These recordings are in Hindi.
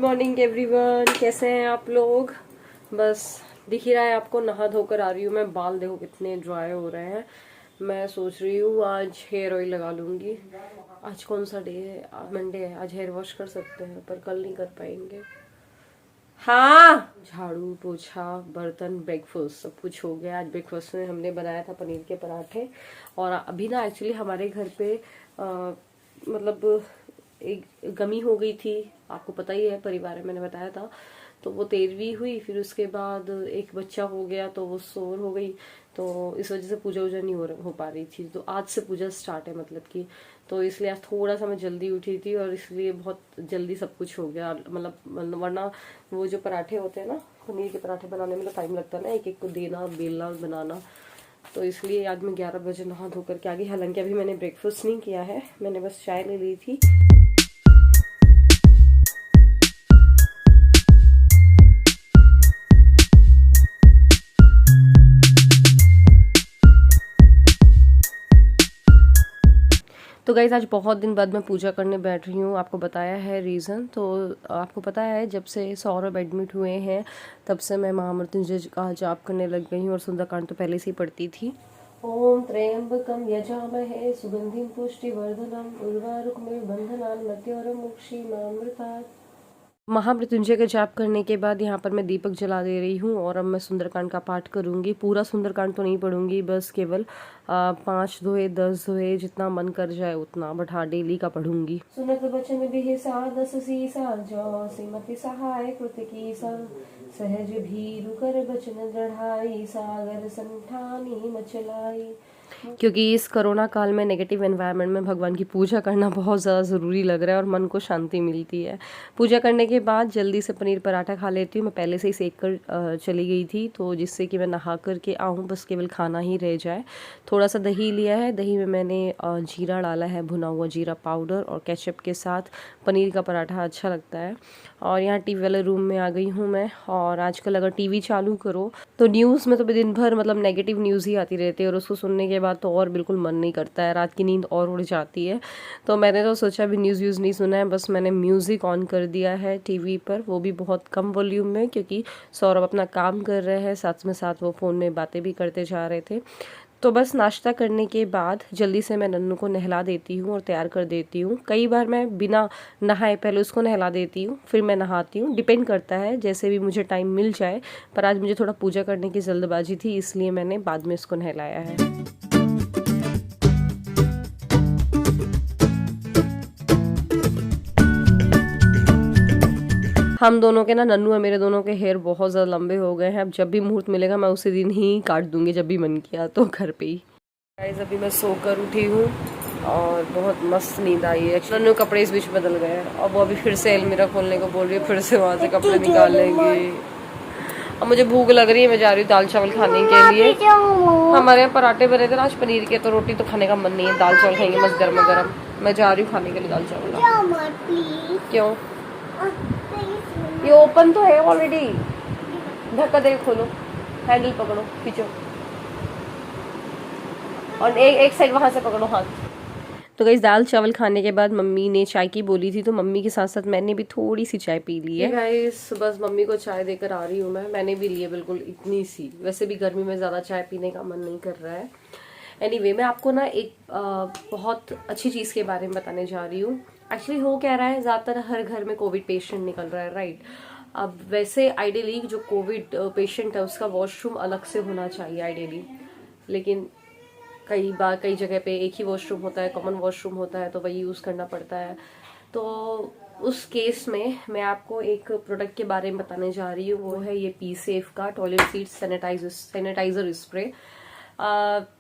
मॉर्निंग एवरीवन, कैसे हैं आप लोग। बस दिख ही रहा है आपको, नहा धोकर आ रही हूँ मैं। बाल देखो कितने ड्राई हो रहे हैं। मैं सोच रही हूँ आज हेयर ऑयल लगा लूंगी। आज कौन सा डे है? मंडे है। आज हेयर वॉश कर सकते हैं पर कल नहीं कर पाएंगे। हाँ, झाड़ू पोछा बर्तन ब्रेकफास्ट सब कुछ हो गया। आज ब्रेकफास्ट में हमने बनाया था पनीर के पराठे। और अभी ना एक्चुअली हमारे घर पे मतलब एक गमी हो गई थी, आपको पता ही है, परिवार में मैंने बताया था। तो वो 13वीं हुई, फिर उसके बाद एक बच्चा हो गया तो वो सोर हो गई। तो इस वजह से पूजा वूजा नहीं हो पा रही थी। तो आज से पूजा स्टार्ट है मतलब कि, तो इसलिए आज थोड़ा सा मैं जल्दी उठी थी और इसलिए बहुत जल्दी सब कुछ हो गया। मतलब वरना वो जो पराठे होते हैं ना, पनीर के पराठे बनाने में तो टाइम लगता है ना, एक एक को देना, बेलना, बनाना। तो इसलिए आज मैं 11 बजे नहा धोकर के आ गई। हालांकि अभी मैंने ब्रेकफास्ट नहीं किया है, मैंने बस चाय ले ली थी। तो गाइज आज बहुत दिन बाद मैं पूजा करने बैठ रही हूँ। आपको बताया है रीज़न। तो आपको पता है जब से सौरभ एडमिट हुए हैं तब से मैं महामृत्युंजय का जाप करने लग गई हूँ। और सुंदरकांड तो पहले से ही पढ़ती थी। ओम त्र्यंबकम यजामहे सुगंधिम पुष्टिवर्धनम उर्वारुकमिर्बन्धनान् मृत्योर्मुक्षीमामृतात्। महामृत्युंजय का जाप करने के बाद यहाँ पर मैं दीपक जला दे रही हूँ और अब मैं सुंदरकांड का पाठ करूँगी। पूरा सुंदरकांड तो नहीं पढ़ूंगी, बस केवल 5 दोहे 10 दोहे जितना मन कर जाए उतना, बट हाँ डेली का पढ़ूंगी। सुनत बचन बिहिसा दस सीसा जो श्रीमती सहाय कृत की सहज भीरु कर बचन दृढ़ाई सागर संठानी मचलाई। क्योंकि इस कोरोना काल में नेगेटिव एनवायरनमेंट में भगवान की पूजा करना बहुत ज़्यादा ज़रूरी लग रहा है और मन को शांति मिलती है। पूजा करने के बाद जल्दी से पनीर पराठा खा लेती हूँ। मैं पहले से ही सेक कर चली गई थी, तो जिससे कि मैं नहा कर के आऊँ, बस केवल खाना ही रह जाए। थोड़ा सा दही लिया है, दही में मैंने जीरा डाला है, भुना हुआ जीरा पाउडर, और केचप के साथ पनीर का पराठा अच्छा लगता है। और यहाँ टीवी वाले रूम में आ गई हूँ मैं। और आजकल अगर टीवी चालू करो तो न्यूज़ में तो दिन भर मतलब नेगेटिव न्यूज़ ही आती रहती है और उसको सुनने के बाद तो और बिल्कुल मन नहीं करता है, रात की नींद और उड़ जाती है। तो मैंने तो सोचा अभी न्यूज़ व्यूज़ नहीं सुना है, बस मैंने म्यूज़िक ऑन कर दिया है टीवी पर, वो भी बहुत कम वॉल्यूम में, क्योंकि सौरभ अपना काम कर रहे हैं, साथ में साथ वो फ़ोन में बातें भी करते जा रहे थे। तो बस नाश्ता करने के बाद जल्दी से मैं नन्नू को नहला देती हूँ और तैयार कर देती हूँ। कई बार मैं बिना नहाए पहले उसको नहला देती हूँ, फिर मैं नहाती हूँ, डिपेंड करता है, जैसे भी मुझे टाइम मिल जाए। पर आज मुझे थोड़ा पूजा करने की जल्दबाजी थी, इसलिए मैंने बाद में इसको नहलाया है। हम दोनों के ना, नन्नू और मेरे दोनों के हेयर बहुत ज़्यादा लंबे हो गए हैं। अब जब भी मुहूर्त मिलेगा मैं उसी दिन ही काट दूंगी, जब भी मन किया तो घर पे ही। गाइस अभी मैं सोकर उठी हूँ और बहुत मस्त नींद आई है। नन्नू कपड़े इस बीच बदल गए हैं और वो अभी फिर से अलमीरा खोलने को बोल रही है, फिर से वहाँ से कपड़े निकाल लेंगे। अब मुझे भूख लग रही है, मैं जा रही हूँ दाल चावल खाने के लिए। हमारे यहाँ पराठे बने थे ना आज पनीर के, तो रोटी तो खाने का मन नहीं है, दाल चावल खाएंगे मस्त गर्मा गर्म। मैं जा रही हूँ खाने के लिए दाल चावल। क्यों? ये ओपन तो है ऑलरेडी, ढक्कन दे खोलो, हैंडल पकड़ो, खींचो, और एक साइड वहां से पकड़ो हाथ। तो गाइस दाल चावल खाने के बाद मम्मी ने चाय की बोली थी, तो मम्मी के साथ साथ मैंने भी थोड़ी सी चाय पी ली है। गाइस बस मम्मी को चाय देकर आ रही हूँ मैंने भी ली है बिल्कुल इतनी सी। वैसे भी गर्मी में ज्यादा चाय पीने का मन नहीं कर रहा है। एनीवे मैं आपको ना एक बहुत अच्छी चीज के बारे में बताने जा रही हूँ। एक्चुअली हो क्या रहा है, ज्यादातर हर घर में कोविड पेशेंट निकल रहा है, राइट। अब वैसे आइडियली जो कोविड पेशेंट है उसका वॉशरूम अलग से होना चाहिए आइडियली, लेकिन कई बार कई जगह पे एक ही वॉशरूम होता है, कॉमन वॉशरूम होता है, तो वही यूज करना पड़ता है। तो उस केस में मैं आपको एक प्रोडक्ट के बारे में बताने जा रही हूँ, वो है ये पी सेफ का टॉयलेट सीट सैनिटाइजर स्प्रे।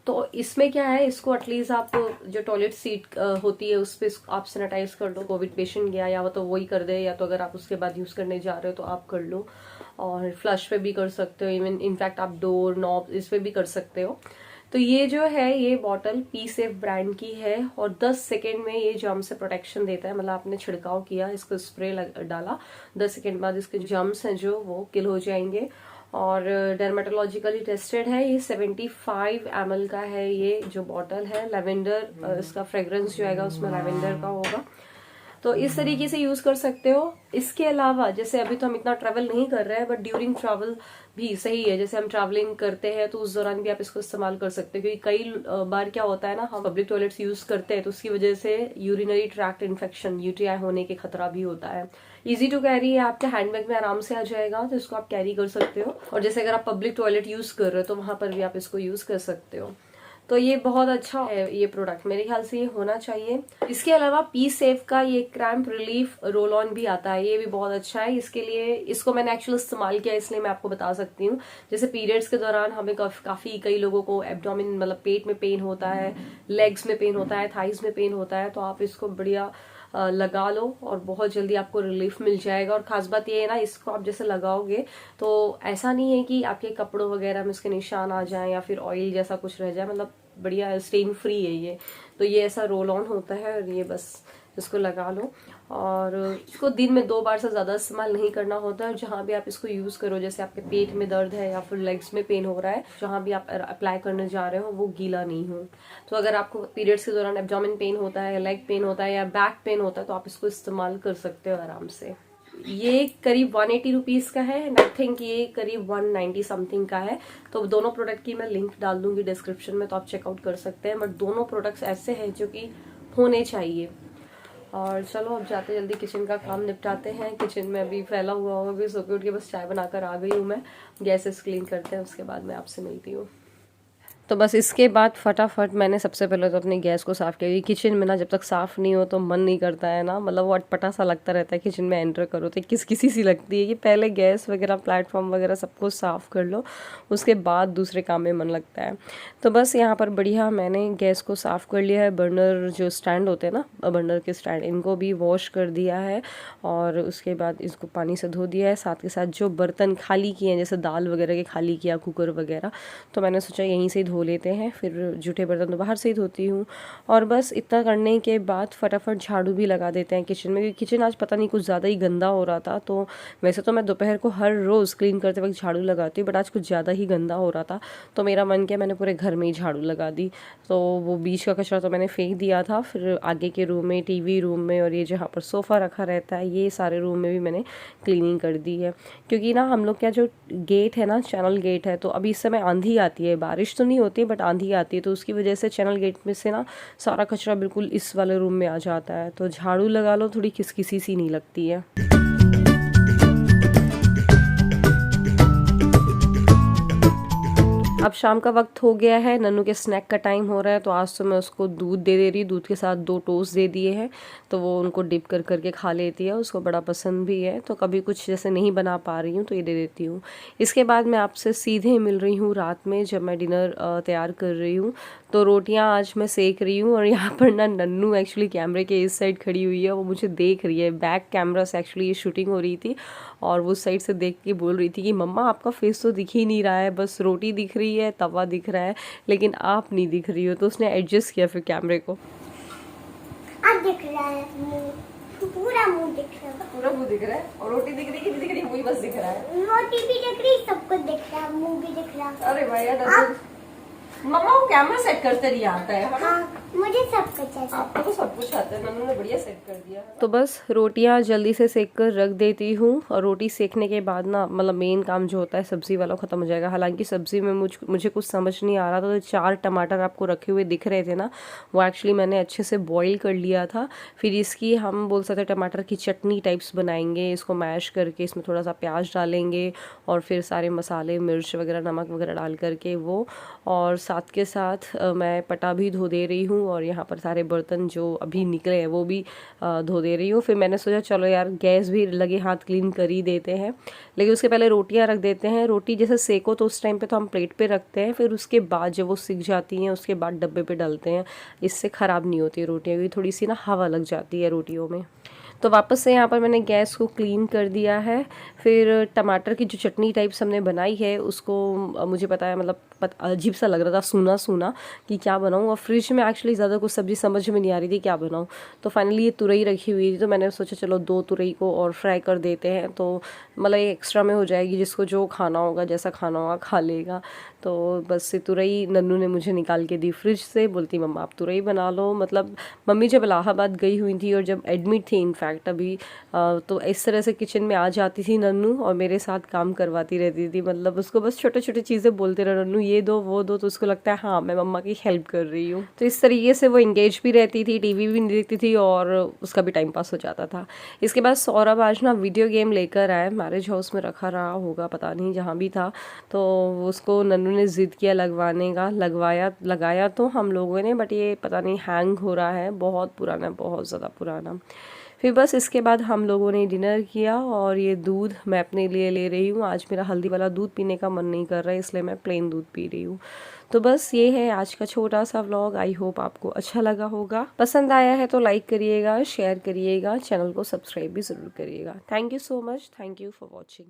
तो इसमें क्या है, इसको एटलीस्ट आप जो टॉयलेट सीट होती है उस पर आप सैनिटाइज कर लो। कोविड पेशेंट गया या तो वही कर दे, या तो अगर आप उसके बाद यूज करने जा रहे हो तो आप कर लो। और फ्लश पे भी कर सकते हो, इवन इनफैक्ट आप डोर नॉब इस पे भी कर सकते हो। तो ये जो है, ये बॉटल पी सेफ ब्रांड की है और 10 सेकेंड में ये जर्म से प्रोटेक्शन देता है। मतलब आपने छिड़काव किया, इसको स्प्रे डाला, 10 सेकेंड बाद इसके जर्म्स हैं जो वो किल हो जाएंगे। और डर्मेटोलॉजिकली टेस्टेड है। ये 75 ml का है, ये जो बॉटल है। लेवेंडर इसका फ्रेग्रेंस जो आएगा उसमें लेवेंडर का होगा। तो इस तरीके से यूज कर सकते हो। इसके अलावा जैसे अभी तो हम इतना ट्रैवल नहीं कर रहे हैं, बट ड्यूरिंग ट्रैवल भी सही है। जैसे हम ट्रैवलिंग करते हैं तो उस दौरान भी आप इसको इस्तेमाल कर सकते हो, क्योंकि कई बार क्या होता है ना, हम पब्लिक टॉयलेट्स यूज करते हैं तो उसकी वजह से यूरिनरी ट्रैक्ट इन्फेक्शन, यूटीआई होने के खतरा भी होता है। इजी टू कैरी है, आपके हैंडबैग में आराम से आ जाएगा, तो इसको आप कैरी कर सकते हो। और जैसे अगर आप पब्लिक टॉयलेट यूज कर रहे हो तो वहां पर भी आप इसको यूज कर सकते हो। तो ये बहुत अच्छा है ये प्रोडक्ट, मेरे ख्याल से ये होना चाहिए। इसके अलावा पी सेफ का ये क्रैम्प रिलीफ रोल ऑन भी आता है, ये भी बहुत अच्छा है। इसके लिए इसको मैंने एक्चुअली इस्तेमाल किया, इसलिए मैं आपको बता सकती हूँ। जैसे पीरियड्स के दौरान हमें काफी कई लोगों को एब्डोमिन मतलब पेट में पेन होता है, लेग्स में पेन होता है, थाइज में पेन होता है, तो आप इसको बढ़िया लगा लो और बहुत जल्दी आपको रिलीफ मिल जाएगा। और खास बात ये है ना, इसको आप जैसे लगाओगे तो ऐसा नहीं है कि आपके कपड़ों वगैरह में इसके निशान आ जाएं या फिर ऑयल जैसा कुछ रह जाए, मतलब बढ़िया स्टेन फ्री है ये। तो ये ऐसा रोल ऑन होता है और ये बस इसको लगा लो। और इसको दिन में 2 बार से ज्यादा इस्तेमाल नहीं करना होता है। जहां भी आप इसको यूज करो, जैसे आपके पेट में दर्द है या फिर लेग्स में पेन हो रहा है, जहां भी आप अप्लाई करने जा रहे हो वो गीला नहीं हो। तो अगर आपको पीरियड्स के दौरान एब्डोमेन पेन होता है, लेग पेन होता है या बैक पेन होता है, तो आप इसको इस्तेमाल कर सकते हो आराम से। ये करीब 180 रुपीज का है, एंड आई थिंक ये करीब 190 समथिंग का है। तो दोनों प्रोडक्ट की मैं लिंक डाल दूंगी डिस्क्रिप्शन में, तो आप चेकआउट कर सकते हैं। बट दोनों प्रोडक्ट्स ऐसे हैं जो कि होने चाहिए। और चलो अब जाते जल्दी किचन का काम निपटाते हैं। किचन में अभी फैला हुआ होगा, अभी सो के उठ के बस चाय बनाकर आ गई हूँ मैं। गैसेस क्लीन करते हैं, उसके बाद मैं आपसे मिलती हूँ। तो बस इसके बाद फटाफट मैंने सबसे पहले तो अपनी गैस को साफ़ किया। किचन में ना जब तक साफ़ नहीं हो तो मन नहीं करता है ना, मतलब वो अटपटा सा लगता रहता है। किचन में एंटर करो तो किसी सी लगती है कि पहले गैस वगैरह, प्लेटफॉर्म वगैरह सब कुछ साफ़ कर लो, उसके बाद दूसरे काम में मन लगता है। तो बस यहाँ पर बढ़िया मैंने गैस को साफ़ कर लिया है। बर्नर जो स्टैंड होते हैं ना, बर्नर के स्टैंड, इनको भी वॉश कर दिया है और उसके बाद इसको पानी से धो दिया है। साथ के साथ जो बर्तन खाली किए हैं, जैसे दाल वगैरह के खाली किया, कुकर वगैरह, तो मैंने सोचा यहीं से धो लेते हैं। फिर जूठे बर्तन तो बाहर से ही धोती हूँ। और बस इतना करने के बाद फटाफट झाड़ू भी लगा देते हैं किचन में, क्योंकि किचन आज पता नहीं कुछ ज़्यादा ही गंदा हो रहा था। तो वैसे तो मैं दोपहर को हर रोज़ क्लीन करते वक्त झाड़ू लगाती हूँ, बट आज कुछ ज़्यादा ही गंदा हो रहा था, तो मेरा मन किया मैंने पूरे घर में ही झाड़ू लगा दी। तो वो बीच का कचरा तो मैंने फेंक दिया था, फिर आगे के रूम में, टीवी रूम में, और ये जहाँ पर सोफ़ा रखा रहता है, ये सारे रूम में भी मैंने क्लीनिंग कर दी है। क्योंकि ना हम लोग क्या, जो गेट है ना, चैनल गेट है, तो अभी इस समय आंधी आती है, बारिश तो नहीं होती बट आंधी आती है, तो उसकी वजह से चैनल गेट में से ना सारा कचरा बिल्कुल इस वाले रूम में आ जाता है। तो झाड़ू लगा लो, थोड़ी खिसखिसी सी नहीं लगती है। अब शाम का वक्त हो गया है, नन्नू के स्नैक का टाइम हो रहा है। तो आज तो मैं उसको दूध दे रही, दूध के साथ 2 टोस्ट दे दिए हैं, तो वो उनको डिप कर करके खा लेती है, उसको बड़ा पसंद भी है। तो कभी कुछ जैसे नहीं बना पा रही हूँ तो ये दे देती हूँ। इसके बाद मैं आपसे सीधे मिल रही हूँ रात में, जब मैं डिनर तैयार कर रही हूँ। तो रोटियां आज मैं सेक रही हूँ, और यहाँ पर ना नन्नू एक्चुअली कैमरे के इस साइड खड़ी हुई है, वो मुझे देख रही है। बैक कैमरा से एक्चुअली ये शूटिंग हो रही थी, और वो साइड से देख के बोल रही थी कि मम्मा आपका फेस तो दिख ही नहीं रहा है, बस रोटी दिख रही है, तवा दिख रहा है, लेकिन आप नहीं दिख रही हो। तो उसने एडजस्ट किया फिर कैमरे को। अब दिख रहा है मुंह, पूरा मुंह दिख रहा है, पूरा मुंह दिख रहा है, और रोटी दिख रही है कि नहीं दिख रही, वही बस दिख रहा है। रोटी भी दिख रही, सब कुछ दिख रहा है, मुंह भी दिख रहा है। अरे भैया, मम्मा वो कैमरा सेट करते नहीं आता है। हाँ, मुझे सब कुछ आता है। आपको तो सब कुछ आता है, नन्नू ने बढ़िया सेट कर दिया। तो बस रोटियां जल्दी से सेक कर रख देती हूँ, और रोटी सेकने के बाद ना मतलब मेन काम जो होता है सब्जी वाला खत्म हो जाएगा। हालांकि सब्जी में मुझे कुछ समझ नहीं आ रहा था, तो 4 टमाटर आपको रखे हुए दिख रहे थे ना, वो एक्चुअली मैंने अच्छे से बॉईल कर लिया था। फिर इसकी हम बोल सकते हैं टमाटर की चटनी टाइप्स बनाएंगे। इसको मैश करके इसमें थोड़ा सा प्याज डालेंगे, और फिर सारे मसाले, मिर्च वगैरह, नमक वगैरह डाल करके वो, और साथ के साथ मैं पटा भी धो दे रही हूँ, और यहाँ पर सारे बर्तन जो अभी निकले हैं वो भी धो दे रही हूँ। फिर मैंने सोचा चलो यार गैस भी लगे हाथ क्लीन कर ही देते हैं, लेकिन उसके पहले रोटियाँ रख देते हैं। रोटी जैसे सेको तो उस टाइम पे तो हम प्लेट पे रखते हैं, फिर उसके बाद जब वो सिक जाती हैं उसके बाद डब्बे पे डालते हैं। इससे ख़राब नहीं होती रोटियाँ, क्योंकि थोड़ी सी ना हवा लग जाती है रोटियों में। तो वापस से यहाँ पर मैंने गैस को क्लीन कर दिया है। फिर टमाटर की जो चटनी टाइप्स हमने बनाई है उसको मुझे पता है मतलब अजीब सा लग रहा था, सूना सूना कि क्या बनाऊँ। और फ्रिज में एक्चुअली ज़्यादा कुछ सब्ज़ी समझ में नहीं आ रही थी क्या बनाऊँ। तो फाइनली ये तुरई रखी हुई थी, तो मैंने सोचा चलो 2 तुरई को और फ्राई कर देते हैं, तो मतलब ये एक्स्ट्रा में हो जाएगी, जिसको जो खाना होगा जैसा खाना होगा खा लेगा। तो बस ये तुरई नन्नू ने मुझे निकाल के दी फ्रिज से, बोलती मम्मा आप तुरई बना लो। मतलब मम्मी जब इलाहाबाद गई हुई थी और जब एडमिट थी इनफैक्ट अभी, तो इस तरह से किचन में आ जाती थी नन्नू और मेरे साथ काम करवाती रहती थी। मतलब उसको बस छोटे छोटे चीज़ें बोलते रहो, नन्नू ये दो वो दो, तो उसको लगता है हाँ मैं मम्मा की हेल्प कर रही हूँ। तो इस तरीके से वो इंगेज भी रहती थी, टीवी भी नहीं देखती थी और उसका भी टाइम पास हो जाता था। इसके बाद सौरभ आज ना वीडियो गेम लेकर आए, मैरिज हाउस में रखा रहा होगा पता नहीं जहाँ भी था। तो उसको नन्नू ने ज़िद किया लगवाने का, लगाया तो हम लोगों ने, बट ये पता नहीं हैंग हो रहा है, बहुत पुराना, बहुत ज़्यादा पुराना। फिर बस इसके बाद हम लोगों ने डिनर किया और ये दूध मैं अपने लिए ले रही हूँ। आज मेरा हल्दी वाला दूध पीने का मन नहीं कर रहा है, इसलिए मैं प्लेन दूध पी रही हूँ। तो बस ये है आज का छोटा सा व्लॉग। आई होप आपको अच्छा लगा होगा। पसंद आया है तो लाइक करिएगा, शेयर करिएगा, चैनल को सब्सक्राइब भी ज़रूर करिएगा। Thank you so much, thank you for watching.